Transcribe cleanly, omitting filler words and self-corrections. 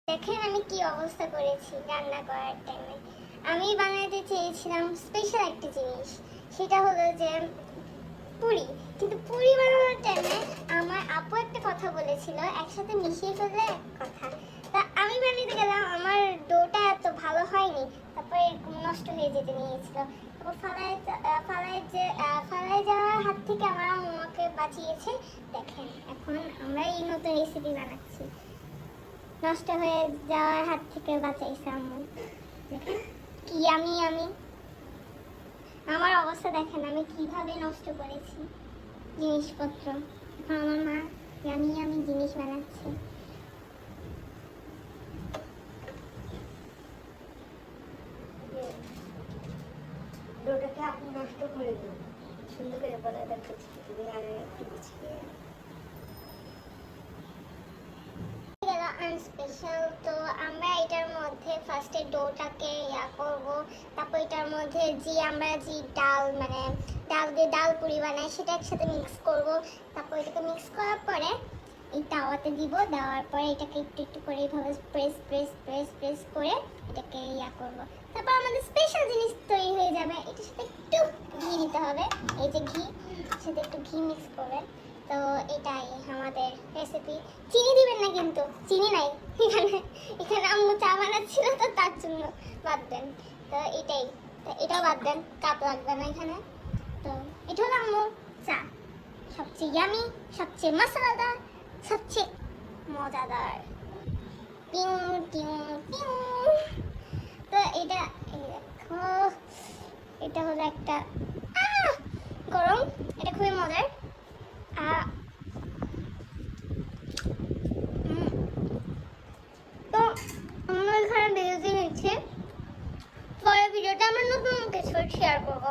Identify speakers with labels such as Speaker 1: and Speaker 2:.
Speaker 1: দেখেন আমি কি অবস্থা করেছি রান্না করার টাইমে। আমি বানাতে চেয়েছিলাম স্পেশাল একটা জিনিস, সেটা হলো যে পুরি। কিন্তু পুরি বানানোর টাইমে আমার আপু একটা কথা বলেছিল, একসাথে মিশিয়ে ফেললে এক কথা। তা আমি বানাতে গেলাম, আমার ডোটা এত ভালো হয়নি, তারপরে নষ্ট হয়ে যেতে নিয়েছিল। তারপর ফালায় যাওয়ার হাত থেকে আমার আম্মুকে বাঁচিয়েছে। দেখেন এখন আমরা এই নতুন রেসিপি বানাচ্ছি, নষ্ট হয়ে যাওয়ার হাত থেকে বাঁচাইছে আম্মু। দেখেন কি আমি আমার অবস্থা দেখেন, আমি কিভাবে নষ্ট করেছি জিনিসপত্র। এখন আমার মা আমি জিনিস বানাচ্ছে।
Speaker 2: ডোটাকে আপনি নষ্ট করে দিন, সুন্দর করে বলে দেখাচ্ছি তুমি আর একটু গুছিয়ে।
Speaker 1: স্পেশাল তো আমরা এটার মধ্যে ফার্স্টে ডোটাকে করব, তারপর এটার মধ্যে আমরা যে ডাল ডাল দিয়ে ডাল পুরি বানাই সেটা একসাথে মিক্স করব। তারপর এটাকে মিক্স করার পরে এই তাওয়াতে দিব, দেওয়ার পরে এটাকে একটু একটু করে এইভাবে প্রেস করে এটাকে করব। তারপর আমাদের স্পেশাল জিনিস তৈরি হয়ে যাবে। এটার সাথে একটু ঘি দিতে হবে, এই যে ঘি, সাথে একটু ঘি মিক্স করবে। তো এটাই আমাদের রেসিপি। চিনি দিবেন না কিন্তু, চিনি নাই এখানে আম্মু চা বানাচ্ছিল তো তার জন্য বাদ দেন। তো এটাও বাদ দেন, কাপ লাগবে না এখানে। তো এটা হলো আম্মুর চা, সবচেয়ে ইয়ামি, সবচেয়ে মশলাদার, সবচেয়ে মজাদার। টিউ টিউ টিউ। তো এটা দেখো, এটা হলো একটা গরম, এটা খুবই মজার। তো আমরা এখানে বিরতি নিচ্ছি, পরের ভিডিওটা আমরা নতুন কিছু শেয়ার করবো।